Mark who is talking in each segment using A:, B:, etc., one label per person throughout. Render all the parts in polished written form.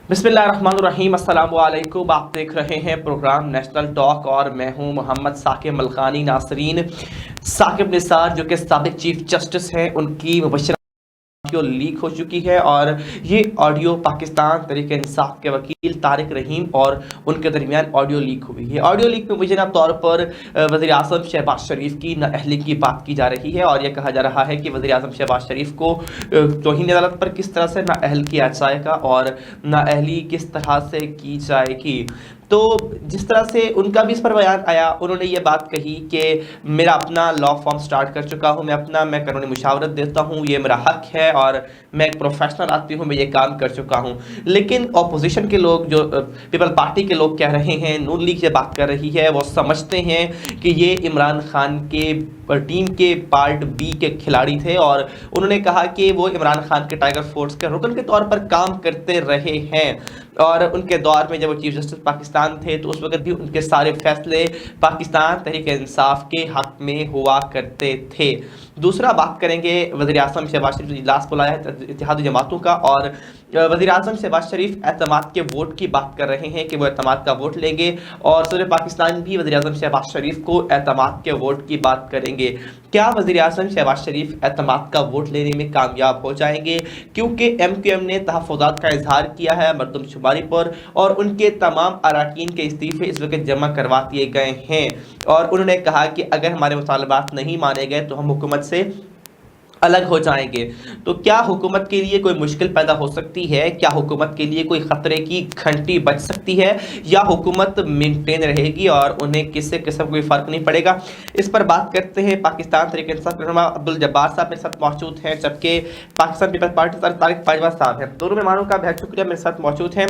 A: बिस्मिल्लाहिर्रहमानिर्रहीम, अस्सलाम वालेकुम। आप देख रहे हैं प्रोग्राम नेशनल टॉक और मैं हूं मोहम्मद साकिब मलकानी। नासरीन, साकिब निसार जो कि साबिक चीफ जस्टिस हैं, उनकी मुबशरा ऑडियो लीक हो चुकी है और ये ऑडियो पाकिस्तान तहरीक इंसाफ के वकील तारिक रहीम और उनके दरमियान ऑडियो लीक हुई है। ऑडियो लीक में मुबैना तौर पर वज़ीर आज़म शहबाज शरीफ की नाअहली की बात की जा रही है और यह कहा जा रहा है कि वज़ीर आज़म शहबाज शरीफ को तौहीन अदालत पर किस तरह से नाअहल किया जाएगा और नाअहली किस तरह से की जाएगी। तो जिस तरह से उनका भी इस पर बयान आया, उन्होंने ये बात कही कि मेरा अपना लॉ फॉर्म स्टार्ट कर चुका हूँ, मैं कानूनी मुशावरत देता हूँ, ये मेरा हक है और मैं एक प्रोफेशनल आदमी हूँ, मैं ये काम कर चुका हूँ। लेकिन अपोजिशन के लोग, जो पीपल पार्टी के लोग कह रहे हैं, नून लीग से बात कर रही है, वो समझते हैं कि ये इमरान खान के टीम के पार्ट बी के खिलाड़ी थे और उन्होंने कहा कि वो इमरान खान के टाइगर फोर्स के रुकन के तौर पर काम करते रहे हैं और उनके दौर में जब वो चीफ जस्टिस पाकिस्तान थे तो उस वक्त भी उनके सारे फैसले पाकिस्तान तहरीक इंसाफ के हक में हुआ करते थे। दूसरा बात करेंगे वज़ीर आज़म शहबाज शरीफ इजलास बुलाया है इत्तेहादी जमातों का और वज़ीर आज़म शहबाज शरीफ एतमाद के वोट की बात कर रहे हैं कि वो एतमाद का वोट लेंगे और सदर पाकिस्तान भी वज़ीर आज़म शहबाज शरीफ को एतमाद के वोट की बात करेंगे। क्या वज़ीर आज़म शहबाज शरीफ एतमाद का वोट लेने में कामयाब हो जाएंगे? क्योंकि MQM ने तहफ़्फ़ुज़ात का इजहार किया है मरदमशुमारी पर और उनके तमाम अरकान के इस्तीफ़े इस वक्त जमा करवा दिए गए हैं और उन्होंने कहा कि अगर हमारे मुतालबात नहीं माने गए तो हम हुकूमत से अलग हो जाएंगे। तो क्या हुकूमत के लिए कोई मुश्किल पैदा हो सकती है? क्या हुकूमत के लिए कोई ख़तरे की घंटी बज सकती है या हुकूमत मेंटेन रहेगी और उन्हें किससे किस्म कोई फ़र्क नहीं पड़ेगा? इस पर बात करते हैं। पाकिस्तान तहरीक इंसाफ के रहनुमा अब्दुल जब्बार साहब मेरे साथ मौजूद हैं, जबकि पाकिस्तान पीपल्स पार्टी से तारिक बाजवा साहब हैं। दोनों मेहमानों का बहुत शुक्रिया, मेरे साथ मौजूद हैं।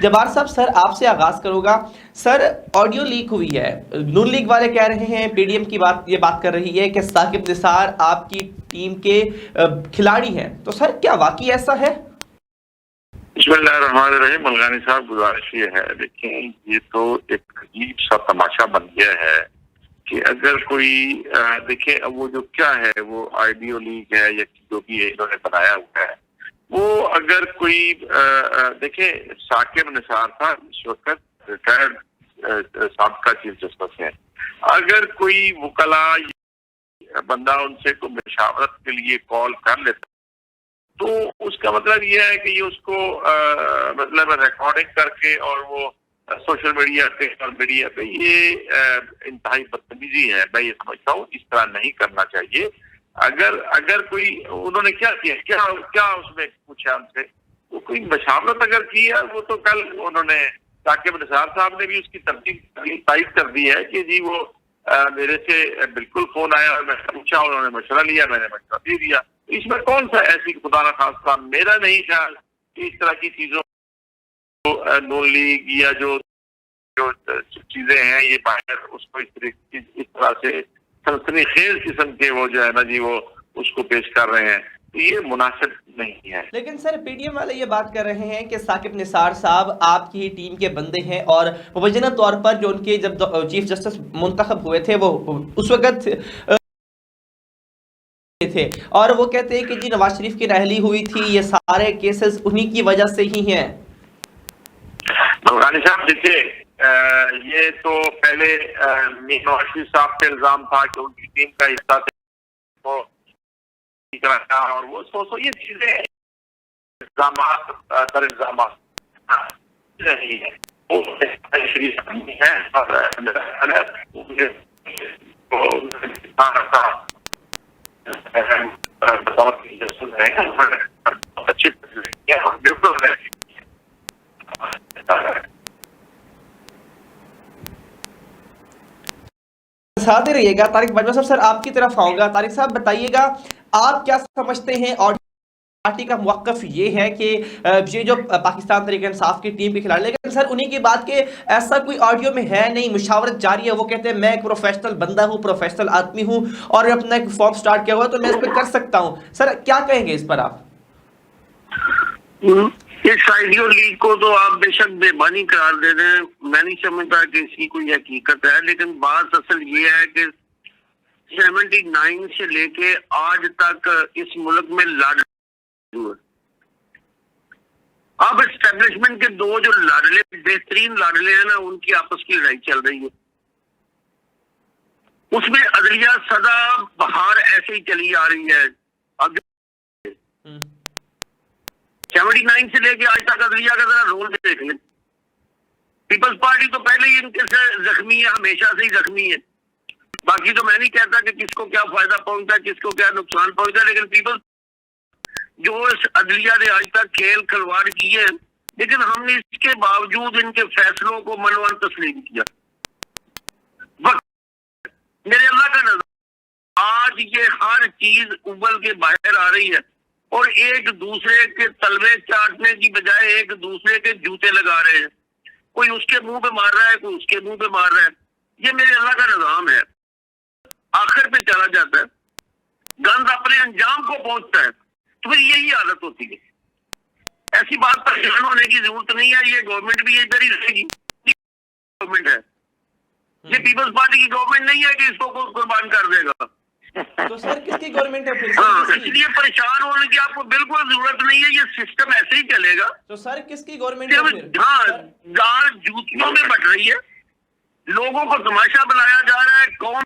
A: जब्बार साहब, सर आपसे आगाज़ करूँगा। सर, ऑडियो लीक हुई है, नून लीग वाले कह रहे हैं, PDM की बात कर रही है कि साकिब निसार आपकी टीम के खिलाड़ी हैं, तो सर क्या वाकई ऐसा है?
B: बिस्मिल्लाहिर्रहमानिर्रहीम। मलकानी साहब, गुजारिश ये है, देखें ये तो एक अजीब सा तमाशा बन गया है कि अगर कोई देखें वो जो क्या है, वो ऑडियो लीक है या जो भी इन्होंने बनाया हुआ है, वो अगर कोई देखें साकिब निसार था इस वक्त रिटायर्ड साबका चीफ जस्टिस है। अगर कोई वकला बंदा उनसे कोई मशावरत के लिए कॉल कर लेता तो उसका मतलब ये है कि ये उसको मतलब रिकॉर्डिंग करके और वो सोशल मीडिया पे ये इंतहाई बदतमीजी है। मैं ये समझता हूँ इस तरह नहीं करना चाहिए। अगर कोई उन्होंने क्या किया, क्या उसमें पूछा उनसे, वो कोई मशावरत अगर की है वो तो कल उन्होंने साकिब निसार साहब ने भी उसकी तारीफ कर दी है कि जी वो मेरे से बिल्कुल फोन आया और मैंने पूछा, उन्होंने मशवरा लिया, मैंने मशवरा दे दिया। इसमें कौन सा ऐसी खुदा न खास्ता, मेरा नहीं ख्याल कि इस तरह की चीजों को नून लीग या जो चीजें हैं ये बाहर उसको इस तरह से सनसनीखेज किस्म के वो जो है ना जी वो उसको पेश कर रहे हैं, तो ये मुनासिब नहीं है।
A: लेकिन सर PDM वाले ये बात कर रहे हैं कि साकिब निसार साहब आपकी ही टीम के बंदे हैं और मुबैना तौर पर जो उनके जब चीफ जस्टिस मुंतखब हुए थे वो उस वक्त थे और वो कहते हैं कि जी नवाज शरीफ की नाअहली हुई थी, ये सारे केसेस उन्हीं की वजह से ही हैं।
B: मलकानी साहब, देखिए ये तो पहले नवाज शरीफ साहब पे इल्जाम था कि उनकी टीम का हिस्सा थे और वो सो ये चीजें इल्जाम नहीं है, वो शरीफ है
A: साथ ही रहिएगा। तारिक बाजवा साहब, सर आपकी तरफ आऊंगा। तारिक साहब बताइएगा, आप क्या समझते हैं? और पार्टी का मौक़िफ़ ये है कि ये जो पाकिस्तान तहरीक इंसाफ की टीम के खिलाड़ी, लेकिन सर उन्हीं की बात के ऐसा कोई ऑडियो में है नहीं, मुशावरत जारी है। वो कहते हैं मैं एक प्रोफेशनल बंदा हूँ, प्रोफेशनल आदमी हूँ और अपना एक फॉर्म स्टार्ट किया हुआ तो मैं इस पर कर सकता हूँ। सर क्या कहेंगे इस पर आप?
B: اس آئیڈیو لیگ کو تو آپ بے شک بےبانی قرار دے دیں، میں نہیں سمجھتا کہ اس کی کوئی حقیقت ہے، لیکن بات اصل یہ ہے کہ 79 سے لے کے آج تک اس ملک میں اب اسٹیبلشمنٹ کے دو جو لاڈلے بہترین لاڈلے ہیں نا، ان کی آپس کی لڑائی چل رہی ہے. اس میں عدلیہ سدا بہار ایسے ہی چلی آ رہی ہے. اب 79 سے لے کے آج تک عدلیہ کا ذرا رول دیکھ لیں. پیپلز پارٹی تو پہلے ہی ان کے سے زخمی ہے، ہمیشہ سے ہی زخمی ہے. باقی تو میں نہیں کہتا کہ کس کو کیا فائدہ پہنچتا ہے، کس کو کیا نقصان پہنچتا ہے، لیکن پیپلز جو اس عدلیہ نے آج تک کھیل کھلواڑ کیے ہیں، لیکن ہم نے اس کے باوجود ان کے فیصلوں کو منوان تسلیم کیا. میرے اللہ کا نظر آج یہ ہر چیز ابل کے باہر آ رہی ہے، اور ایک دوسرے کے تلوے چاٹنے کی بجائے ایک دوسرے کے جوتے لگا رہے ہیں. کوئی اس کے منہ پہ مار رہا ہے، کوئی اس کے منہ پہ مار رہا ہے. یہ میرے اللہ کا نظام ہے، آخر پہ چلا جاتا ہے، گنز اپنے انجام کو پہنچتا ہے، تو پھر یہی عادت ہوتی ہے. ایسی بات پریشان ہونے کی ضرورت نہیں ہے. یہ گورنمنٹ بھی ادھر ہی رہے گی، گورنمنٹ ہے. یہ پیپلز پارٹی کی گورنمنٹ نہیں ہے کہ اس کو قربان کر دے گا.
A: تو سر کس کی گورنمنٹ ہے پھر؟
B: ہاں، اس لیے پریشان ہونے کی آپ کو بالکل ضرورت نہیں ہے. یہ سسٹم ایسے ہی چلے گا.
A: تو سر کس کی گورنمنٹ ہے پھر؟
B: ہاں، گاڑ جوتیوں میں بٹ رہی ہے، لوگوں کو تماشا بنایا جا رہا ہے، قوم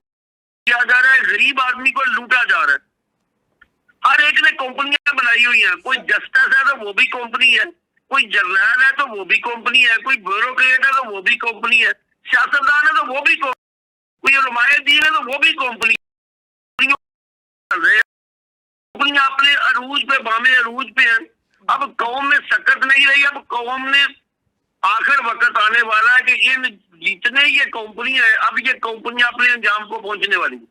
B: کیا جا رہا ہے، غریب آدمی کو لوٹا جا رہا ہے. ہر ایک نے کمپنیاں بنائی ہوئی ہیں. کوئی جسٹس ہے تو وہ بھی کمپنی ہے، کوئی جرنیل ہے تو وہ بھی کمپنی ہے، کوئی بیوروکریٹ ہے تو وہ بھی کمپنی ہے، سیاستدان ہے تو وہ بھی کوئی علماء دین ہے تو وہ بھی کمپنی. کمپنیاں اپنے عروج پہ بامے عروج پہ ہیں. اب قوم میں سکت نہیں رہی. اب قوم نے آخر وقت آنے والا ہے کہ ان جتنے یہ کمپنیاں ہیں، اب یہ کمپنیاں اپنے انجام کو پہنچنے والی ہیں.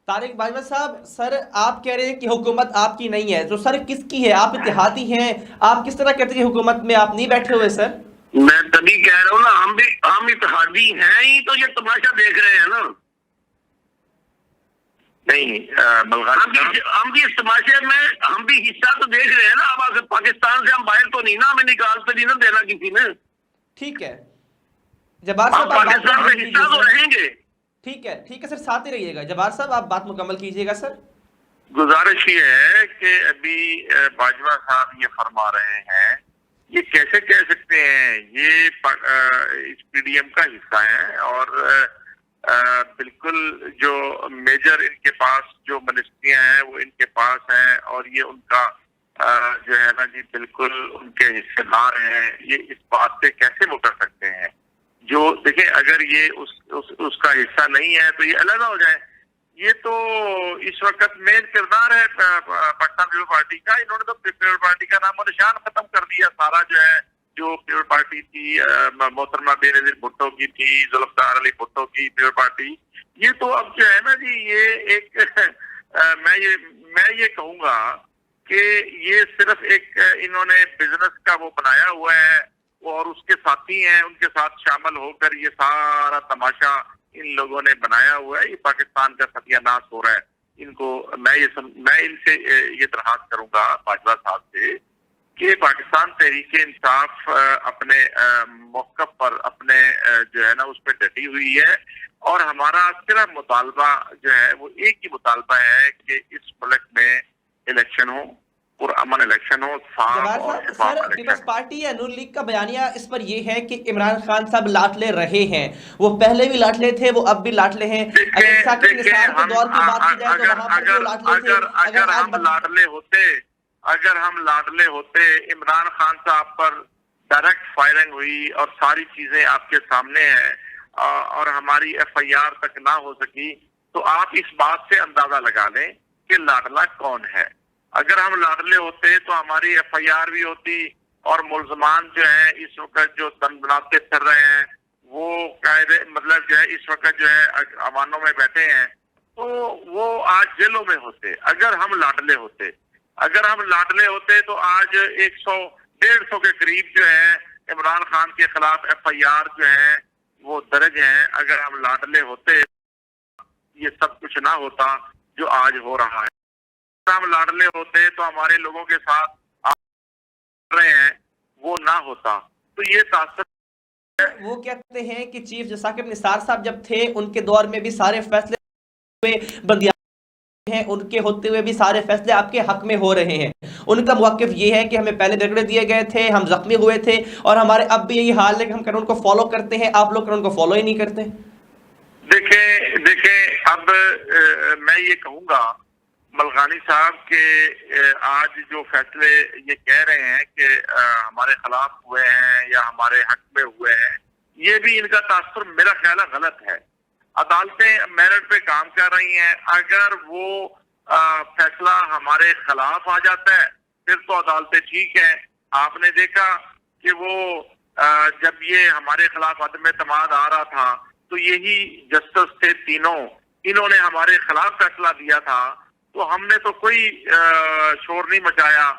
A: طارق باجوہ صاحب، سر آپ کہہ رہے ہیں کہ حکومت آپ کی نہیں ہے، تو سر کس کی ہے؟ آپ اتحادی ہیں، آپ کس طرح کہتے ہیں حکومت میں آپ نہیں بیٹھے ہوئے؟ سر
B: میں تبھی کہہ رہا ہوں نا، ہم اتحادی ہیں ہی تو یہ تماشا دیکھ رہے ہیں نا. نہیں ہم بھی اس تماشے میں ہم بھی حصہ تو دیکھ رہے ہیں نا. اب اگر پاکستان سے ہم باہر تو نہیں نا، ہمیں نکال تو نہیں نا دینا کسی نے.
A: ٹھیک ہے جبار صاحب،
B: آپ پاکستان میں حصہ تو رہیں گے.
A: ٹھیک ہے سر، ساتھ ہی رہیے گا. جبار صاحب آپ بات مکمل کیجئے گا. سر
B: گزارش یہ ہے کہ ابھی باجوہ صاحب یہ فرما رہے ہیں، یہ کیسے کہہ سکتے ہیں یہ اس پی ڈی ایم کا حصہ ہے، اور بالکل جو میجر ان کے پاس جو منسٹریاں ہیں وہ ان کے پاس ہیں، اور یہ ان کا جو ہے نا جی بالکل ان کے حصے دار ہیں. یہ اس بات سے کیسے وہ کر سکتے ہیں؟ جو دیکھیں، اگر یہ اس کا حصہ نہیں ہے تو یہ علیحدہ ہو جائے. یہ تو اس وقت مین کردار ہے پاکستان پیپل پارٹی کا. انہوں نے تو پیپل پارٹی کا نام و نشان ختم کر دیا. سارا جو ہے جو پیپل پارٹی تھی، محترمہ بے نظیر بھٹو کی تھی، ذوالفقار علی بھٹو کی پیپل پارٹی، یہ تو اب جو ہے نا جی یہ ایک میں یہ کہوں گا کہ یہ صرف ایک انہوں نے بزنس کا وہ بنایا ہوا ہے، اور اس کے ساتھی ہیں، ان کے ساتھ شامل ہو کر یہ سارا تماشا ان لوگوں نے بنایا ہوا ہے. یہ پاکستان کا ستیہ ناش ہو رہا ہے. ان کو میں ان سے یہ درخواست کروں گا باجوہ صاحب سے کہ پاکستان تحریک انصاف اپنے موقف پر اپنے جو ہے نا اس پہ ڈٹی ہوئی ہے، اور ہمارا صرف مطالبہ جو ہے وہ ایک ہی مطالبہ ہے کہ اس ملک میں الیکشن ہو، پرامن الیکشن ہو، صاف اور شفاف الیکشن.
A: پیپلز پارٹی یا نون لیگ کا بیانیہ اس پر یہ ہے کہ عمران خان صاحب لاٹلے رہے ہیں. وہ پہلے بھی لاٹلے تھے، وہ اب بھی لاٹلے ہیں. اگر ثاقب نثار کے دور کی بات کی جائے تو وہاں پر وہ لاٹلے تھے.
B: اگر ہم لاڈلے ہوتے، عمران خان صاحب پر ڈائریکٹ فائرنگ ہوئی اور ساری چیزیں آپ کے سامنے ہیں، اور ہماری ایف آئی آر تک نہ ہو سکی، تو آپ اس بات سے اندازہ لگا لیں کہ لاڈلا کون ہے. اگر ہم لاڈلے ہوتے تو ہماری ایف آئی آر بھی ہوتی، اور ملزمان جو ہیں اس وقت جو دن بناتے پھر رہے ہیں وہ قاعدے مطلب جو ہے اس وقت جو ہے اوانوں میں بیٹھے ہیں، تو وہ آج جیلوں میں ہوتے. اگر ہم لاڈلے ہوتے تو آج 100-150 کے قریب جو ہے عمران خان کے خلاف ایف آئی آر جو ہیں وہ درج ہیں. اگر ہم لاڈلے ہوتے یہ سب کچھ نہ ہوتا جو آج ہو رہا ہے. اگر ہم لاڈلے ہوتے تو ہمارے لوگوں کے ساتھ رہے ہیں وہ نہ ہوتا تو یہ تاثر.
A: وہ کہتے ہیں کہ چیف جسٹس ثاقب نثار صاحب جب تھے ان کے دور میں بھی سارے فیصلے بندیاں ہیں، ان کے ہوتے ہوئے بھی سارے فیصلے آپ کے حق میں ہو رہے ہیں. ان کا موقف یہ ہے کہ ہمیں پہلے رگڑے دیے گئے تھے، ہم زخمی ہوئے تھے، اور ہمارے اب بھی یہی حال ہے کہ ہم قانون کو فالو کرتے ہیں، آپ لوگ قانون کو فالو ہی نہیں کرتے.
B: دیکھیں اب میں یہ کہوں گا ملخانی صاحب کے آج جو فیصلے یہ کہہ رہے ہیں کہ ہمارے خلاف ہوئے ہیں یا ہمارے حق میں ہوئے ہیں، یہ بھی ان کا تاثر میرا خیال ہے غلط ہے. عدالتیں میرٹ پہ کام کر رہی ہیں، اگر وہ فیصلہ ہمارے خلاف آ جاتا ہے پھر تو عدالتیں ٹھیک ہیں. آپ نے دیکھا کہ وہ جب یہ ہمارے خلاف عدم اعتماد آ رہا تھا تو یہی جسٹس تھے تینوں، انہوں نے ہمارے خلاف فیصلہ دیا تھا، تو ہم نے تو کوئی شور نہیں مچایا،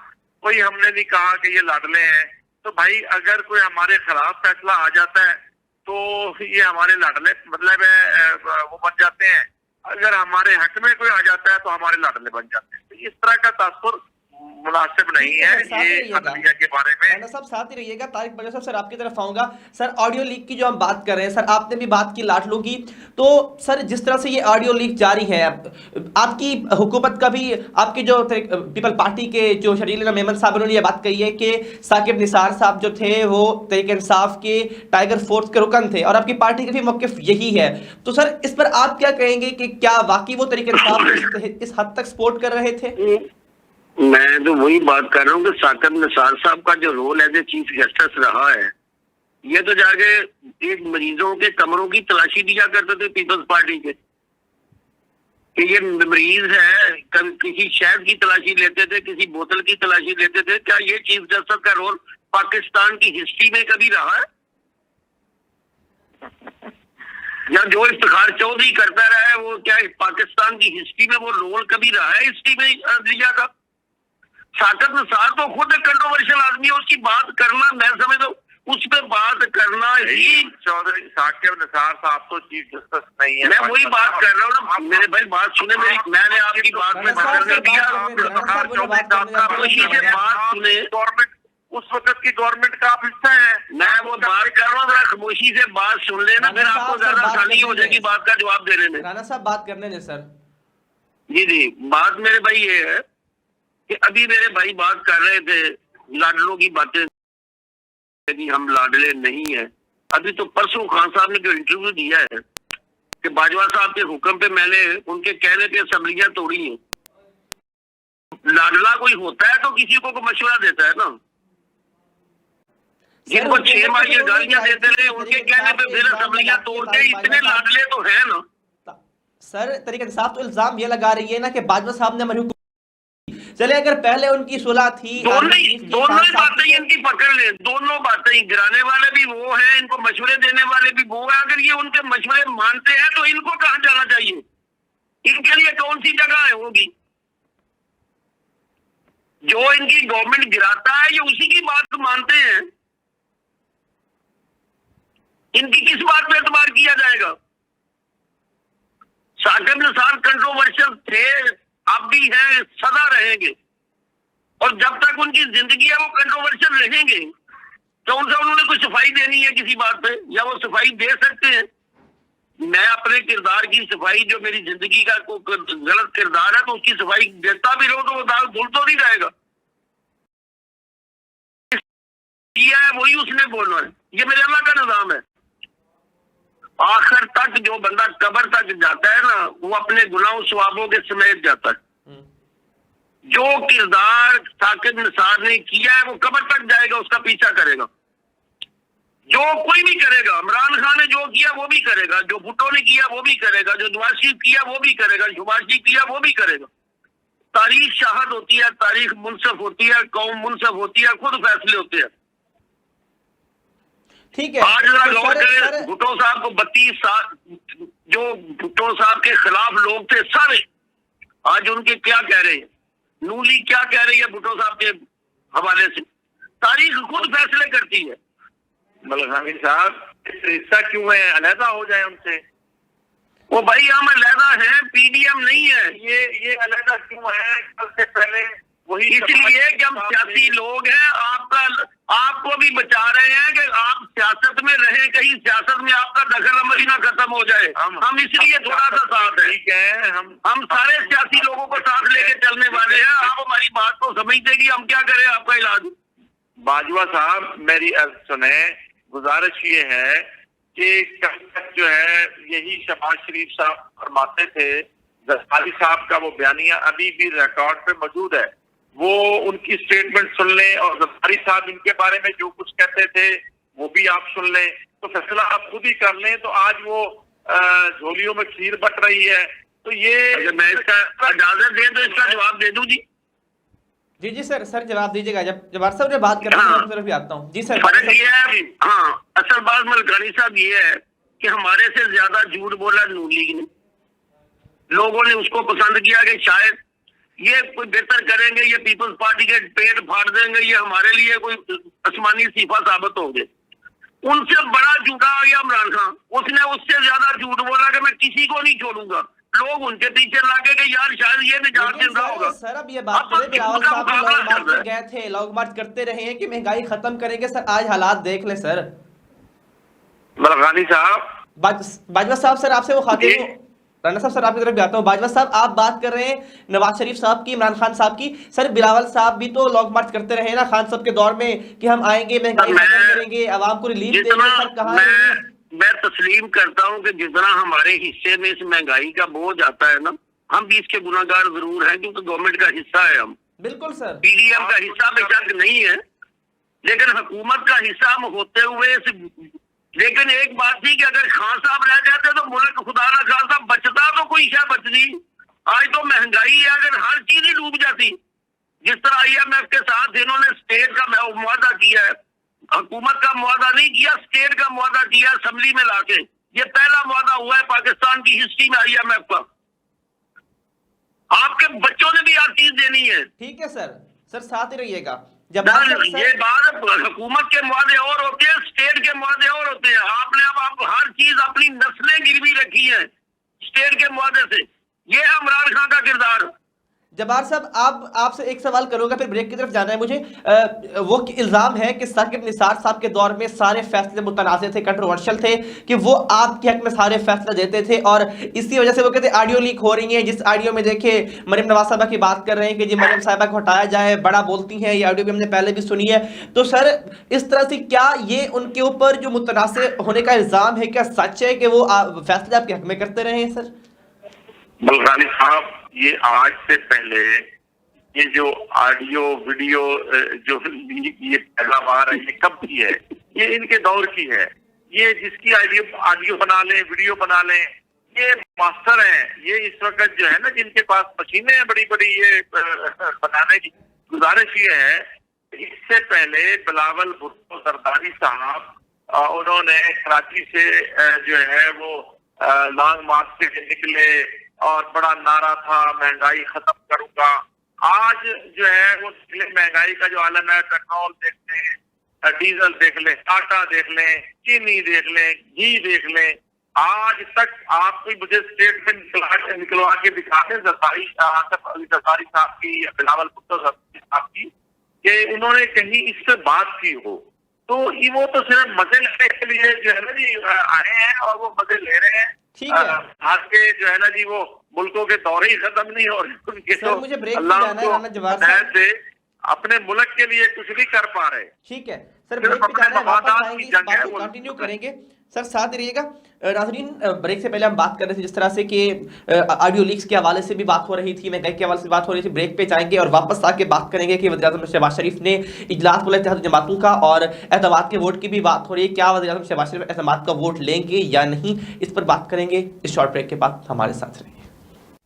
B: کوئی ہم نے نہیں کہا کہ یہ لاڈلے ہیں. تو بھائی اگر کوئی ہمارے خلاف فیصلہ آ جاتا ہے تو یہ ہمارے لاڈلے مطلب ہے وہ بن جاتے ہیں، اگر ہمارے حق میں کوئی آ جاتا ہے تو ہمارے لاڈلے بن جاتے ہیں. تو اس طرح کا تاثر مناسب نہیں ہے یہ عدلیہ کے بارے میں.
A: رانا صاحب ساتھ ہی رہیے گا. طارق بجا صاحب سر آپ کی طرف آؤں گا. سر آڈیو لیک کی جو ہم بات کر رہے ہیں، سر آپ نے بھی بات کی لاڈلوں کی، تو سر جس طرح سے یہ آڈیو لیک جاری ہے، آپ کی حکومت کا بھی، آپ کی جو پیپل پارٹی کے جو شریل میمن صاحب انہوں نے یہ بات کہی ہے کہ ثاقب نثار صاحب جو تھے وہ تحریک انصاف کے ٹائیگر فورس کے رکن تھے، اور آپ کی پارٹی کا بھی موقف یہی ہے. تو سر اس پر آپ کیا کہیں گے کہ کیا واقعی وہ تحریک انصاف اس حد تک سپورٹ کر رہے تھے؟
C: میں تو وہی بات کر رہا ہوں کہ ثاقب نثار صاحب کا جو role as a chief justice رہا ہے، یہ تو جا کے ایک مریضوں کے کمروں کی تلاشی دیا کرتے تھے پیپلز پارٹی کے، کہ یہ مریض ہے، کسی شہد کی تلاشی لیتے تھے، کسی بوتل کی تلاشی لیتے تھے. کیا یہ چیف جسٹس کا رول پاکستان کی ہسٹری میں کبھی رہا ہے؟ یا جو افتخار چودھری کرتا رہا ہے وہ کیا پاکستان کی ہسٹری میں وہ رول کبھی رہا ہے ہسٹری میں عدلیہ کا؟ ثاقب نثار تو خود ایک کنٹروورشل آدمی ہے، اس کی بات کرنا میں سمجھتا ہوں اس پہ بات کرنا ہی.
B: چودھری ثاقب نثار صاحب تو چیف جسٹس نہیں ہے.
C: میں وہی بات کر رہا ہوں نا میرے بھائی، بات سنیں میری، میں نے آپ کی بات میں کرنے دیا. خاموشی سے بات سنیں،
B: اس وقت کی گورنمنٹ کا آپ حصہ ہیں.
C: میں وہ بات کر رہا ہوں، ذرا خاموشی سے بات سن لینا، پھر آپ کو زیادہ آسانی ہو جائے گی بات کا جواب دینے میں.
A: رانا صاحب بات کرنے دیں سر.
C: جی بات میرے بھائی یہ ہے کہ ابھی میرے بھائی بات کر رہے تھے لاڈلوں کی باتیں، ہم لاڈلے نہیں ہیں. ابھی تو پرسوں خان صاحب نے جو انٹرویو دیا ہے کہ باجوہ صاحب کے حکم پہ میں نے ان کے کہنے پہ اسمبلیاں توڑی ہیں. لاڈلا کوئی ہوتا ہے تو کسی کو مشورہ دیتا ہے نا. جن کو 6 ماہ یہ گالیاں دیتے رہے ان کے کہنے پہ پھر اسمبلیاں توڑتے، اتنے لاڈلے تو ہیں نا.
A: سر تحریک انصاف تو الزام یہ لگا رہی ہے نا کہ باجوہ صاحب نے منحوس، چلے اگر پہلے ان کی صلح تھی،
C: دونوں ہی باتیں ان کی پکڑ لیں، دونوں باتیں گرانے والے بھی وہ ہیں، ان کو مشورے دینے والے بھی وہ ہیں. اگر یہ ان کے مشورے مانتے ہیں تو ان کو کہاں جانا چاہیے؟ ان کے لیے کون سی جگہ ہوگی؟ جو ان کی گورنمنٹ گراتا ہے یہ اسی کی بات مانتے ہیں، ان کی کس بات پہ اعتبار کیا جائے گا؟ ثاقب نثار کنٹروورشل تھے، اب بھی ہیں، سدا رہیں گے، اور جب تک ان کی زندگی ہے وہ کنٹروورشل رہیں گے. کون سا انہوں نے کوئی صفائی دینی ہے کسی بات پہ، یا وہ صفائی دے سکتے ہیں؟ میں اپنے کردار کی صفائی، جو میری زندگی کا غلط کردار ہے تو اس کی صفائی دیتا بھی رہو تو وہ داغ دھل تو نہیں جائے گا. کیا ہے وہی اس نے بولنا ہے، یہ میرے اللہ کا نظام ہے. آخر تک جو بندہ قبر تک جاتا ہے نا وہ اپنے گناہوں ثوابوں کے سمیت جاتا ہے. جو کردار ثاقب نثار نے کیا ہے وہ قبر تک جائے گا، اس کا پیچھا کرے گا. جو کوئی بھی کرے گا، عمران خان نے جو کیا وہ بھی کرے گا، جو بھٹو نے کیا وہ بھی کرے گا، جو نواز شریف کیا وہ بھی کرے گا، شہباز شریف کیا وہ بھی کرے گا. تاریخ شاہد ہوتی ہے، تاریخ منصف ہوتی ہے، قوم منصف ہوتی ہے، خود فیصلے ہوتے ہیں.
A: ٹھیک ہے.
C: آج ذرا غور کریں، بھٹو صاحب کو 32 سال جو بھٹو صاحب کے خلاف لوگ تھے سارے آج ان کے کیا کہہ رہے ہیں، نولی کیا کہہ رہی ہے بھٹو صاحب کے حوالے سے. تاریخ خود فیصلے کرتی ہے.
B: ملخانی صاحب حصہ کیوں ہے، علیحدہ ہو جائے ان سے.
C: وہ بھائی ہم علیحدہ ہیں، پی ڈی ایم نہیں ہے.
B: یہ علیحدہ کیوں ہے؟ کل سے پہلے وہی
C: اس لیے کہ ہم سیاسی لوگ ہیں. آپ کو بھی بچا رہے ہیں کہ آپ سیاست میں رہیں, کہیں سیاست میں آپ کا دخل عملی نہ ختم ہو جائے. ہم اس لیے تھوڑا سا ساتھ ہیں.
B: ٹھیک ہے,
C: ہم سارے سیاسی لوگوں کو ساتھ لے کے چلنے والے ہیں. آپ ہماری بات کو سمجھتے کہ ہم کیا کریں آپ کا علاج.
B: باجوہ صاحب میری عرض سنیں, گزارش یہ ہے کہ کل تک جو ہے یہی شہباز شریف صاحب فرماتے تھے, زرداری صاحب کا وہ بیانیہ ابھی بھی ریکارڈ پہ موجود ہے, وہ ان کی سٹیٹمنٹ سن لیں, اور زرداری صاحب ان کے بارے میں جو کچھ کہتے تھے وہ بھی آپ سن لیں, تو فیصلہ آپ خود ہی کر لیں. تو آج وہ جھولیوں میں کھیر بٹ رہی ہے, تو یہ
C: میں اس کا اجازت دیں تو اس کا جواب دے دوں.
A: جی سر جواب دیجیے گا. جب صاحب نے بات کرنا ہے طرف بھی آتا ہوں. جی سر.
C: فرق یہ ہے, ہاں اصل بات ملکانی صاحب یہ ہے کہ ہمارے سے زیادہ جھوٹ بولا نون لیگ نے. لوگوں نے اس کو پسند کیا کہ شاید یہ کوئی بہتر کریں گے, یہ پیپلز پارٹی کے پیٹ پھاڑ دیں گے, یہ ہمارے لیے کوئی آسمانی صفہ ثابت ہوں گے. ان سے بڑا جھوٹا آ گیا عمران خان. اس نے اس سے زیادہ جھوٹ بولا کہ میں کسی کو نہیں چھوڑوں گا. لوگ ان کے پیچھے لگے کہ یار شاید یہ نجات زندہ ہوگا.
A: سر اب یہ بات کریں, بلاول صاحب لانگ مارچ میں گئے تھے, لانگ مارچ کرتے رہے ہیں کہ مہنگائی ختم کریں گے. سر آج حالات دیکھ لیں سر.
B: ملکانی صاحب,
A: باجوہ صاحب سر آپ سے وہ خاطر ہوں, رانا صاحب سر آپ کی طرف بھی آتا ہوں. باجوہ صاحب آپ بات کر رہے ہیں نواز شریف صاحب کی, عمران خان صاحب کی. سر بلاول صاحب بھی تو لانگ مارچ کرتے رہے نا خان صاحب کے دور میں کہ ہم آئیں گے, مہنگائی ختم کریں گے, عوام کو ریلیف دیں گے. سر کہاں
C: میں تسلیم کرتا ہوں کہ جتنا ہمارے حصے میں اس مہنگائی کا بوجھ آتا ہے نا, ہم بھی اس کے گناہگار ضرور ہیں کیونکہ گورنمنٹ کا حصہ ہے. ہم
A: بالکل سر
C: پی ڈی ایم کا حصہ بے شک نہیں ہے, لیکن حکومت کا حصہ ہم ہوتے ہوئے. لیکن ایک بات تھی کہ اگر خان صاحب رہ جاتے تو ملک خدا نہ خان صاحب بچتا تو کوئی شے بچتی. آج تو مہنگائی ہے, اگر ہر چیز ہی ڈوب جاتی, جس طرح آئی ایم ایف کے ساتھ انہوں نے اسٹیٹ کا معاہدہ کیا ہے, حکومت کا معاہدہ نہیں کیا, اسٹیٹ کا معاہدہ کیا اسمبلی میں لا کے. یہ پہلا معاہدہ ہوا ہے پاکستان کی ہسٹری میں آئی ایم ایف کا. آپ کے بچوں نے بھی ہر چیز دینی ہے.
A: ٹھیک ہے سر, سر ساتھ ہی رہیے گا.
C: یہ بات حکومت کے معاہدے اور ہوتے ہیں, اسٹیٹ کے معاہدے اور ہوتے ہیں. آپ نے اب ہر چیز اپنی نسلیں گروی رکھی ہیں اسٹیٹ کے معاہدے سے. یہ ہے عمران خان کا کردار.
A: جبار صاحب آپ سے ایک سوال کروں گا, پھر بریک کی طرف جانا ہے مجھے. وہ الزام ہے کہ ثاقب نثار صاحب کے دور میں سارے فیصلے متنازع تھے, کنٹروورشل تھے, کہ وہ آپ کے حق میں سارے فیصلے دیتے تھے, اور اسی وجہ سے وہ کہتے ہیں آڈیو لیک ہو رہی ہیں. جس آڈیو میں دیکھیں مریم نواز صاحبہ کی بات کر رہے ہیں کہ جی مریم صاحبہ کو ہٹایا جائے, بڑا بولتی ہیں, یہ آڈیو بھی ہم نے پہلے بھی سنی ہے. تو سر اس طرح سے کیا یہ ان کے اوپر جو متنازع ہونے کا الزام ہے, کیا سچ ہے کہ وہ فیصلے آپ کے حق میں کرتے رہے ہیں؟ سر
B: ملکانی صاحب, یہ آج سے پہلے یہ جو آڈیو ویڈیو جو یہ پیداوار ہے, یہ کب کی ہے؟ یہ ان کے دور کی ہے. یہ جس کی آڈیو بنا لیں, ویڈیو بنا لیں, یہ ماسٹر ہیں. یہ اس وقت جو ہے نا جن کے پاس مشینیں ہیں بڑی بڑی یہ بنانے کی. گزارش یہ ہے اس سے پہلے بلاول بھٹو زرداری صاحب انہوں نے کراچی سے جو ہے وہ لانگ مارچ سے نکلے اور بڑا نعرہ تھا مہنگائی ختم کروں گا. آج جو ہے وہ مہنگائی کا جو عالم ہے, پیٹرول دیکھ لیں, ڈیزل دیکھ لیں, آٹا دیکھ لیں, چینی دیکھ لیں, گھی دیکھ لیں, آج تک آپ کوئی مجھے اسٹیٹمنٹ نکلوا کے دکھا دیں زرداری صاحب کی یا بلاول بھٹو صاحب کی کہ انہوں نے کہیں اس سے بات کی ہو. تو وہ تو صرف مزے لینے کے لیے جو ہے نا جی آئے ہیں اور وہ مزے لے رہے ہیں. آج کے جو ہے نا جی وہ ملکوں کے دورے ہی ختم نہیں ہو رہے, اللہ سے اپنے ملک کے لیے کچھ نہیں کر پا رہے.
A: ٹھیک ہے سر, بریک پہ جانا ہے, واپس آئیں گے, اس بات کو کنٹینیو کریں گے. سر ساتھ رہیے گا. ناظرین بریک سے پہلے ہم بات کر رہے تھے جس طرح سے کہ آڈیو لیکس کے حوالے سے بھی بات ہو رہی تھی, مہنگائی کے حوالے سے بات ہو رہی تھی. بریک پہ جائیں گے اور واپس آ کے بات کریں گے کہ وزیر اعظم شہباز شریف نے اجلاس بولا اتحاد جماعتوں کا, اور اعتماد کے ووٹ کی بھی بات ہو رہی ہے. کیا وزیر اعظم شہباز شریف اعتماد کا ووٹ لیں گے یا نہیں, اس پر بات کریں گے. اس شارٹ بریک کے بعد ہمارے ساتھ رہیں.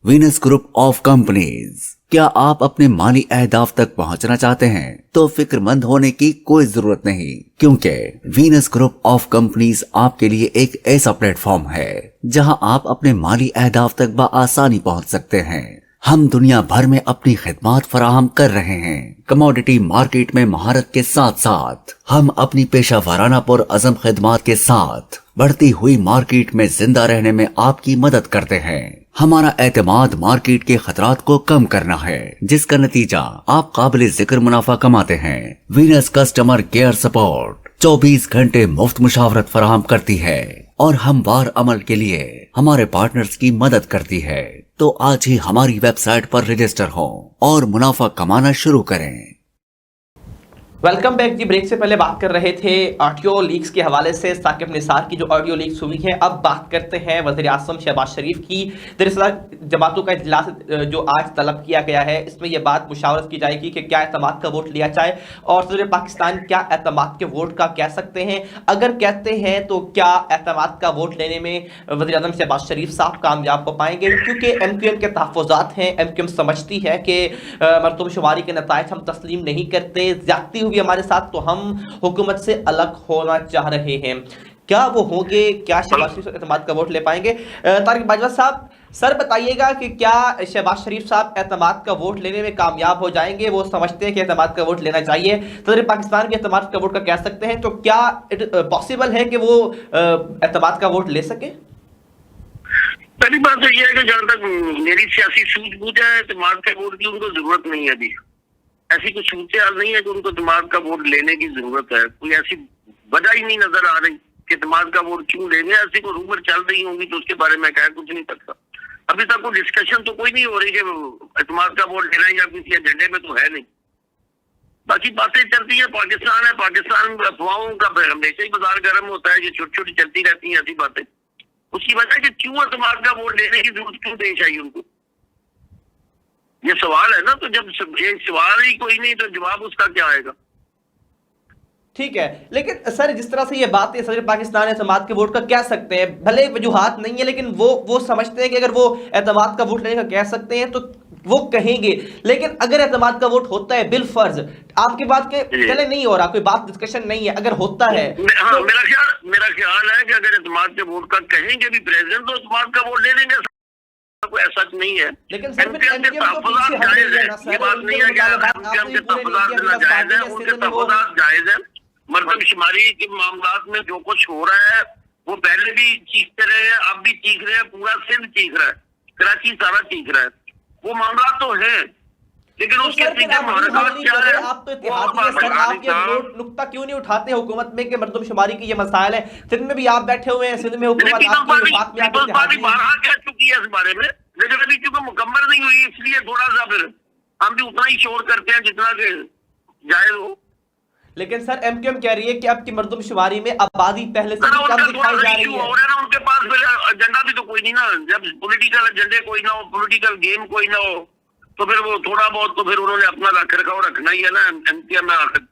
D: Venus group of companies. کیا آپ اپنے مالی اہداف تک پہنچنا چاہتے ہیں تو فکر مند ہونے کی کوئی ضرورت نہیں, کیونکہ وینس گروپ آف کمپنیز آپ کے لیے ایک ایسا پلیٹ فارم ہے جہاں آپ اپنے مالی اہداف تک بآسانی پہنچ سکتے ہیں. ہم دنیا بھر میں اپنی خدمات فراہم کر رہے ہیں. کموڈٹی مارکیٹ میں مہارت کے ساتھ ساتھ ہم اپنی پیشہ ورانہ پر عزم خدمات کے ساتھ बढ़ती हुई मार्केट में जिंदा रहने में आपकी मदद करते हैं। हमारा एतमाद मार्केट के खतरात को कम करना है, जिसका नतीजा आप काबिल जिक्र मुनाफा कमाते हैं। वीनस कस्टमर केयर सपोर्ट 24 घंटे मुफ्त मुशावरत फराहम करती है और हमवार अमल के लिए हमारे पार्टनर्स की मदद करती है। तो आज ही हमारी वेबसाइट पर रजिस्टर हों और मुनाफा कमाना शुरू करें।
A: वेलकम बैक जी। ब्रेक से पहले बात कर रहे थे ऑडियो लीक्स के हवाले से, साकिब निसार की जो ऑडियो लीक्स हुई हैं। अब बात करते हैं वज़ीर आज़म शहबाज शरीफ की। दरअसल जमातों का इजलास जो आज तलब किया गया है, इसमें यह बात मुशावरत की जाएगी कि क्या एतमाद का वोट लिया जाए और सदर पाकिस्तान क्या एतमाद के वोट का कह सकते हैं। अगर कहते हैं तो क्या एतमाद का वोट लेने में वज़ीर आज़म शहबाज शरीफ साहब कामयाब हो पाएंगे, क्योंकि MQM के तहफ़्फ़ुज़ात हैं। MQM समझती है कि मरतबशुमारी के नताइज हम तस्लीम नहीं करते, ज़्यादती भी हमारे साथ, तो हम हुकूमत से अलग होना चाह रहे हैं। क्या वो होंगे, क्या शहबाज शरीफ एतमाद का वोट ले पाएंगे? तारिक बाजवा साहब, सर बताइएगा कि क्या शहबाज शरीफ साहब एतमाद का वोट लेने में कामयाब हो जाएंगे? वो समझते हैं कि एतमाद का वोट लेना चाहिए, सदर पाकिस्तान भी एतमाद का वोट का कह सकते हैं, तो क्या पॉसिबल है कि वो एतमाद का वोट ले सके?
C: पहली बात तो यह है कि जहां तक मेरी सियासी सूझबूझ है, एतमाद के वोट की उनको जरूरत नहीं है। अभी ऐसी कोई सूरत नहीं है कि उनको एतमाद का वोट लेने की जरूरत है। कोई ऐसी वजह ही नहीं नजर आ रही कि एतमाद का वोट क्यों लेंगे। ऐसी कोई रूमर चल रही होंगी तो उसके बारे में कह कुछ नहीं सकता। अभी तक कोई डिस्कशन तो कोई नहीं हो रही कि एतमाद का वोट लेना या किसी एजेंडे में तो है नहीं। बाकी बातें चलती है, पाकिस्तान है, पाकिस्तान अफवाहों का हमेशा ही बाजार गर्म होता है। ये छोटी छोटी चलती रहती है ऐसी बातें। उसकी वजह कि क्यों एतमाद का वोट लेने की जरूरत क्यों पेश आई उनको, ये सवाल है ना। तो जब ये सवाल ही कोई नहीं तो जवाब उसका क्या आएगा?
A: ठीक है, लेकिन सर जिस तरह से ये बात है, सदर पाकिस्तान एतमाद के वोट का कह सकते हैं, भले वजूहात नहीं है, लेकिन वो समझते हैं कि अगर वो एतमाद का वोट लेने का कह सकते हैं तो वो कहेंगे। लेकिन अगर एतमाद का वोट होता है बिल फर्ज, आपकी बात के चले नहीं हो रहा, कोई बात डिस्कशन नहीं है, अगर होता है
C: हाँ,
A: तो
C: मेरा ख्याल है कि अगर एतमाद के वोट का कहेंगे भी प्रेसिडेंट तो एतमाद का वोट ले लेंगे। कोई ऐसा नहीं है।
A: लेकिन
C: सर उनके तहफ़्फ़ुज़ात जायज़ है, ये बात नहीं है कि उनके तहफ़्फ़ुज़ात देना जायज़ है, उनके तहफ़्फ़ुज़ात जायज़ है। मरदमशुमारी के मामलात में जो कुछ हो रहा है वो पहले भी चीखते रहे हैं, अब भी चीख रहे हैं, पूरा सिंध चीख रहा है, कराची सारा चीख रहा है। वो मामला तो है, लेकिन उसके सीधे मुहारकत क्या है?
A: आप तो इत्तेहादी है सर, आप ये नुक्ता क्यों नहीं उठाते हुकूमत में कि मरदमशुमारी की ये मसाइल है? सिंध में भी आप बैठे हुए हैं, सिंध में हुकूमत आपकी
C: बारहा कह चुकी है इस बारे में, लेकिन अभी चूंकि मुकम्मल नहीं हुई इसलिए थोड़ा सा फिर हम भी उतना ही शोर करते हैं जितना कि जायज हो।
A: लेकिन सर MQM कह रही है कि अब की मरदमशुमारी में आबादी पहले से कम दिखाई जा रही है।
C: उनके पास फिर एजेंडा भी तो कोई नहीं ना। जब पॉलिटिकल एजेंडे कोई ना हो, पॉलिटिकल गेम कोई ना हो, तो फिर वो थोड़ा बहुत तो फिर उन्होंने अपना रख रखाव रखना ही है ना MQM में आकर।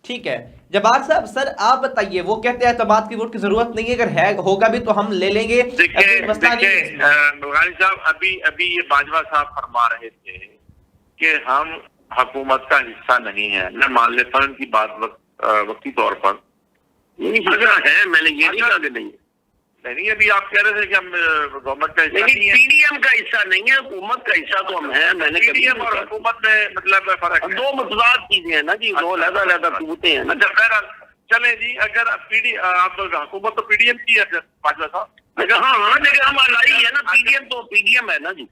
A: ठीक है जब्बार साहब, सर आप बताइए, वो कहते हैं एतमाद की वोट की जरूरत नहीं है, अगर है होगा भी तो हम ले लेंगे।
B: देखिए बुखारी साहब, अभी ये बाजवा साहब फरमा रहे थे कि हम हुकूमत का हिस्सा नहीं है। मैं मान लेता हूँ उनकी बात वक्ती तौर पर
C: है, मैंने ये नहीं कहा कि नहीं।
B: अभी आप कह रहे थे कि हम गवर्नमेंट का हिस्सा नहीं है।
C: PDM का हिस्सा नहीं है, हुकूमत का हिस्सा तो हम हैं। मैंने
B: PDM और हुकूमत में मतलब फर्क है,
C: दो मुतजाद चीजें हैं ना जी, दो अलग-अलग कुव्वतें हैं ना।
B: अच्छा बहरहाल चले जी, अगर आप हुकूमत तो PDM की है बाजवा साहब।
C: हाँ, लेकिन हम अलाई है ना, PDM है ना जी,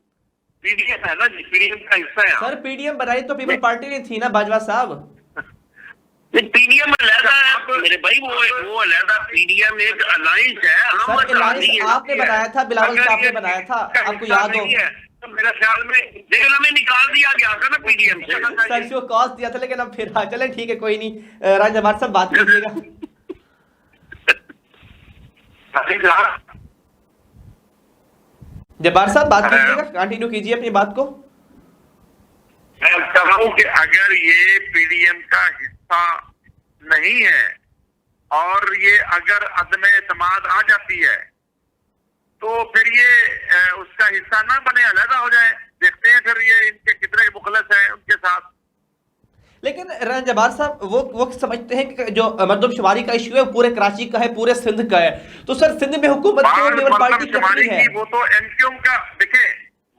B: PDM है ना जी, PDM का हिस्सा है।
A: सर PDM बनाई तो पीपल पार्टी ने थी ना बाजवा साहब।
C: PDM अलहदा है मेरे भाई, वो अलहदा PDM एक अलायंस है। हम
A: अलायंस आपने बनाया था, बिलावल साहब ने बनाया था, आपको याद हो?
B: तो मेरे ख्याल में
C: लेकिन हमें निकाल दिया गया था ना PDM से।
A: सर को कॉस्ट दिया था, लेकिन अब फिर चले ठीक है, कोई नहीं। राजभर साहब बात कीजिएगा। जब्बार साहब बात कीजिएगा, कंटिन्यू कीजिए अपनी बात को।
B: मैं कह रहा हूं कि अगर ये PDM का हिस्सा नहीं है और ये अगर अदम एतमाद आ जाती है तो फिर ये उसका हिस्सा ना बने, अलग हो जाए। देखते हैं फिर ये इनके कितने मुखलस हैं उनके साथ।
A: लेकिन जब्बार साहब वो समझते हैं कि जो मरदमशुमारी का इशू है वो पूरे कराची का है, पूरे सिंध का है, तो सर सिंध में हुकूमत को लेबर पार्टी करती है।
B: वो तो MQM का, देखें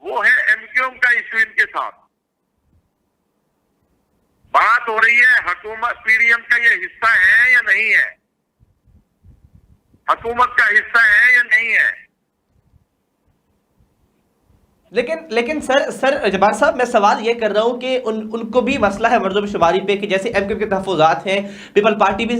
B: वो है MQM का इशू इनके साथ। बात हो रही है हुकूमत PDM का ये हिस्सा है या नहीं है। हुकूमत का हिस्सा है या नहीं है।
A: लेकिन सर जब्बार साहब, मैं सवाल ये कर रहा हूँ कि उनको भी मसला है मर्दमशुमारी पे, कि जैसे एमक्यूएम के तहफ़्फ़ुज़ात हैं, पीपल पार्टी भी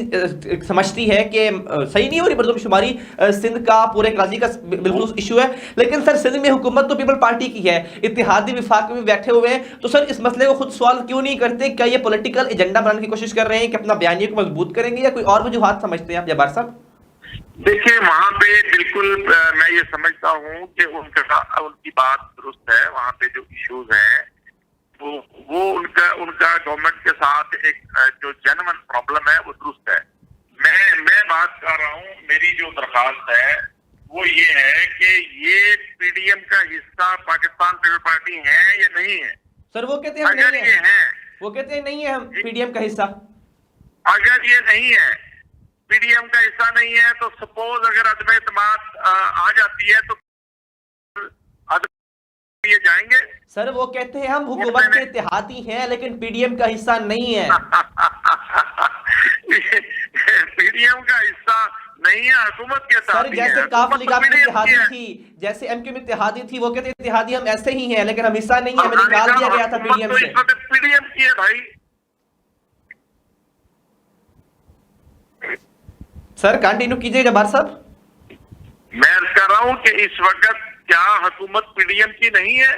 A: समझती है कि सही नहीं हो रही मर्दमशुमारी, सिंध का पूरे कराची का बिल्कुल इशू है। लेकिन सर सिंध में हुकूमत तो पीपल पार्टी की है, इत्तेहादी विफाक में बैठे हुए हैं, तो सर इस मसले को खुद सवाल क्यों नहीं करते? क्या ये पॉलिटिकल एजेंडा बनाने की कोशिश कर रहे हैं कि अपना बयानिए को मजबूत करेंगे, या कोई और वजूहात समझते हैं आप जब्बार साहब?
B: देखिए वहां पे बिल्कुल मैं ये समझता हूँ कि उनकी बात दुरुस्त है। वहां पे जो इश्यूज हैं वो उनका गवर्नमेंट के साथ एक जो जेन्युइन प्रॉब्लम है वो दुरुस्त है। मैं बात कर रहा हूँ, मेरी जो दरखास्त है वो ये है कि ये पीडीएम का हिस्सा पाकिस्तान पीपल पार्टी है या नहीं है।
A: सर वो कहते हैं
B: अगर
A: नहीं
B: ये है,
A: वो कहते हैं नहीं है हम पीडीएम का हिस्सा।
B: अगर ये नहीं है, पीडीएम का हिस्सा नहीं है, तो सपोज अगर अदम एतमाद आ जाती है तो ये जाएंगे।
A: सर वो कहते हैं हम हुकूमत के इत्तेहादी हैं लेकिन पीडीएम का हिस्सा नहीं है।
B: पीडीएम का हिस्सा नहीं है, हुकूमत के साथ।
A: सर जैसे काफ लीग आपकी इत्तेहादी थी, जैसे एमक्यूएम इत्तेहादी थी, वो कहते हैं इत्तेहादी हम ऐसे ही हैं लेकिन हम हिस्सा नहीं है, हमें निकाल दिया गया था पीडीएम से।
B: पीडीएम की है भाई।
A: सर कंटिन्यू कीजिए जब्बार साहब।
B: मैं कह रहा हूं कि इस वक्त क्या हुकूमत पीडीएम की नहीं है?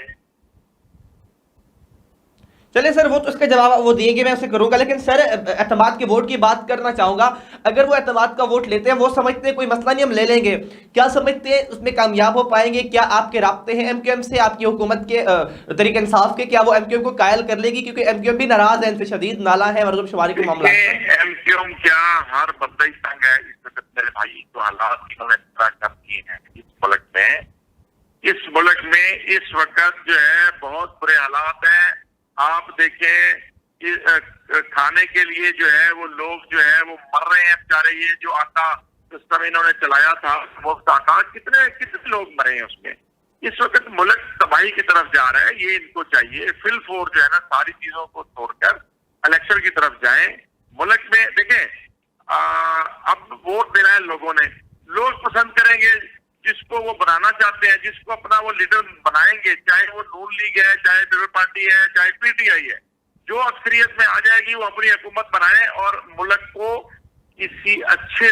A: चलिए सर वो तो उसका जवाब वो देंगे, मैं उसे करूंगा। लेकिन सर एतमाद के वोट की बात करना चाहूंगा। अगर वो एतमाद का वोट लेते हैं, वो समझते हैं कोई मसला नहीं हम ले लेंगे, क्या समझते हैं उसमें कामयाब हो पाएंगे? क्या आपके राब्ते हैं एमक्यूएम से, आपकी हुकूमत के तरीके इंसाफ के, क्या वो एमक्यूएम को कायल कर लेगी? क्योंकि एमक्यूएम भी नाराज है, इनसे शदीद नाला है मर्दमशुमारी के मामला।
B: एमक्यूएम क्या हर बंदा ही तंग है इस वक्त मेरे भाई, जो हालात इन्होंने कर दिए हैं इस मुल्क में। इस मुल्क में इस वक्त जो है बहुत बुरे हालात हैं। आप देखें खाने के लिए जो है वो लोग जो है वो मर रहे हैं बेचारे। ये जो आटा सिस्टम इन्होंने चलाया था मुफ्त आटा, कितने लोग मरे हैं उसमें। इस वक्त मुल्क तबाही की तरफ जा रहा है। ये इनको चाहिए फिल फोर जो है ना सारी चीजों को छोड़कर इलेक्शन की तरफ जाएं। मुल्क में देखें अब वोट देना है लोगों ने, लोग पसंद करेंगे जिसको वो बनाना चाहते हैं, जिसको अपना वो लीडर बनाएंगे, चाहे वो नून लीग है, चाहे पीपल पार्टी है, चाहे पीटीआई है। जो अक्सरियत में आ जाएगी वो अपनी हुकूमत बनाए और मुल्क को किसी अच्छी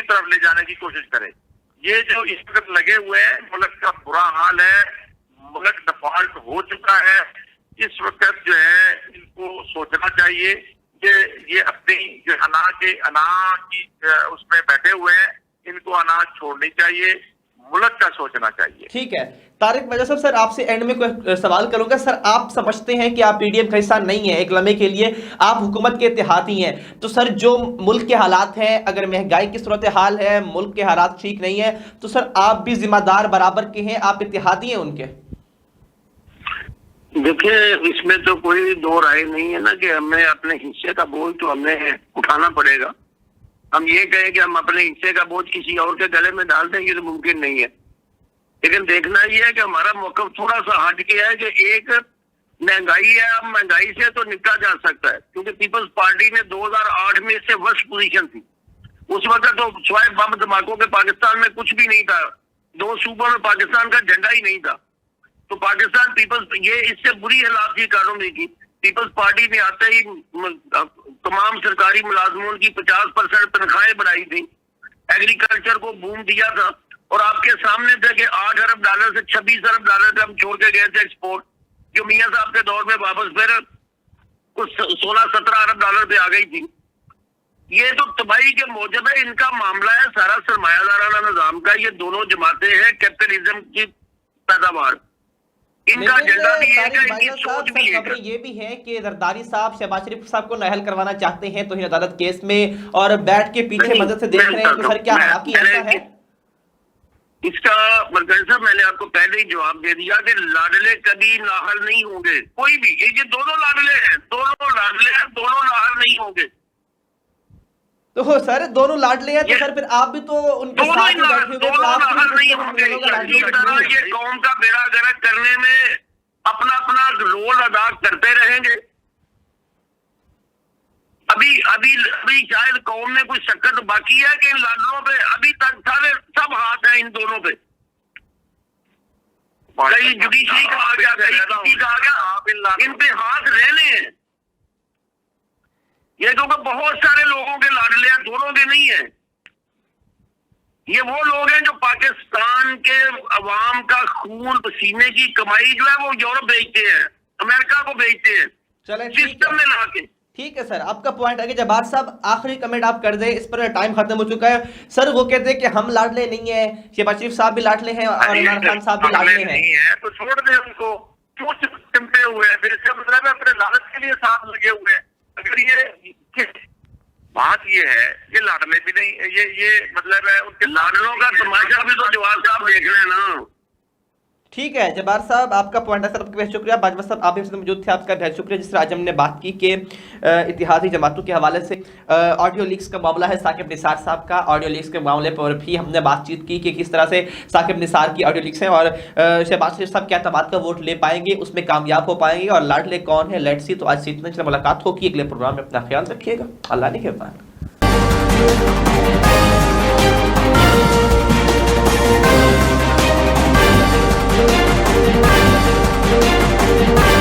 B: तरफ ले जाने की कोशिश करे। ये जो इस वक्त लगे हुए हैं, मुल्क का बुरा हाल है, मुल्क डिफॉल्ट हो चुका है। इस वक्त जो है इनको सोचना चाहिए कि ये अपनी जो अनाज की उसमें बैठे हुए हैं, इनको अनाज छोड़नी चाहिए, मुल्क का सोचना चाहिए।
A: ठीक है तारिक मिर्जा साहब, सर आपसे एंड में कोई सवाल करूंगा। सर आप समझते हैं कि आप पीडीएम का हिस्सा नहीं है, एक लम्हे के लिए आप हुकूमत के इत्तेहादी हैं, तो सर जो मुल्क के हालात हैं, अगर महंगाई की सूरत हाल है, मुल्क के हालात ठीक नहीं है, तो सर आप भी जिम्मेदार बराबर के हैं, आप इत्तेहादी हैं उनके।
C: देखिए इसमें तो कोई दो राय नहीं है ना कि हमें अपने हिस्से का बोझ तो हमें उठाना पड़ेगा। हम ये कहें कि हम अपने हिस्से का बोझ किसी और के गले में डाल देंगे तो मुमकिन नहीं है। लेकिन देखना ये है कि हमारा मौक़िफ़ थोड़ा सा हट गया है कि एक महंगाई है, अब महंगाई से तो निपटा जा सकता है, क्योंकि पीपल्स पार्टी ने 2008 में इससे वर्स्ट पोजीशन थी। उस वक्त तो स्वाय बम धमाकों के पाकिस्तान में कुछ भी नहीं था, 2 सूबों में पाकिस्तान का झंडा ही नहीं था। तो पाकिस्तान पीपल्स ये इससे बुरी हालात की कानूनी की पीपल्स पार्टी ने आते ही तमाम सरकारी मुलाजमों की 50% तनख्वाहें बढ़ाई थी, एग्रीकल्चर को बूम दिया था, और आपके सामने थे कि 8 अरब डॉलर से 26 अरब डॉलर पे हम छोड़ के गए थे एक्सपोर्ट, जो मियां साहब के दौर में वापस फिर कुछ 16-17 अरब डॉलर पे आ गई थी। ये तो तबाही के मौजब है, इनका मामला है सारा सरमायादाराना निजाम का। ये दोनों जमातें हैं कैपिटलिज्म की पैदावार, इनका एजेंडा भी है, इनकी सोच भी है।
A: खबरें ये भी है कि जरदारी साहब शहबाज शरीफ साहब को नाअहल करवाना चाहते हैं तौहीन अदालत केस में, और बैठ के पीछे मदद से देख रहे हैं, तो सर क्या हकी ऐसा है?
C: इसका मरकज साहब मैंने आपको पहले ही जवाब दे दिया कि लाडले कभी नाअहल नहीं होंगे, कोई भी। ये दोनों लाडले हैं, दोनों लाडले हैं, दोनों नाअहल नहीं होंगे।
A: तो सर दोनों लाडले हैं, तो सर फिर आप भी तो उनके साथ बैठे होंगे, तो आप
C: नहीं होंगे। ये कौम का बेड़ा गर्क करने में अपना अपना रोल अदा करते रहेंगे। अभी शायद कौम में कोई शक्कत बाकी है कि इन लाडलों पे अभी तक सारे सब हाथ है इन दोनों पे, कहीं जुडिशरी का आ गया, कहीं किसी का आ गया, इन पे हाथ रहने हैं ये, क्योंकि बहुत सारे लोगों के लाडले हैं, दोनों के नहीं है। ये वो लोग हैं जो पाकिस्तान के अवाम का खून पसीने की कमाई जो है वो यूरोप भेजते हैं, अमेरिका को भेजते हैं,
A: चलें
C: सिस्टम में ला के।
A: ठीक है सर, आपका पॉइंट है कि जब्बार साहब आखिरी कमेंट आप कर दें, इस पर टाइम खत्म हो चुका है। सर वो कहते हैं कि हम लाडले नहीं है, शहबाज शरीफ साहब भी लाडले हैं और इमरान खान साहब भी लाडले हैं।
B: नहीं है तो छोड़ दे उनको, क्यों चिमटे हुए हैं? फिर इसका मतलब है अपने लालच के लिए साथ लगे हुए हैं। अगर ये बात ये है, ये लाडले भी नहीं, ये मतलब है उनके
C: लाडलों का तमाशा भी तो जवाब साहब देख रहे हैं ना।
A: ठीक है जब्बार साहब, आपका पॉइंट है सर, आपका बहुत शुक्रिया। बाजवा साहब आप भी मौजूद थे, आपका बहुत शुक्रिया। जिस तरह आज हमने बात की कि इत्तेहादी जमातों के हवाले से ऑडियो लीक्स का मामला है, साकिब निसार साहब का ऑडियो लीक्स के मामले पर भी हमने बातचीत की कि किस तरह से साकिब निसार की ऑडियो लीक्स हैं और शहबाज शरीफ साहब क्या एतमाद का वोट ले पाएंगे, उसमें कामयाब हो पाएंगे और लाडले कौन है, लेट्स सी। तो आज से इतना, मुलाकात होगी अगले प्रोग्राम में, अपना ख्याल रखिएगा, अल्लाह ने के बाद।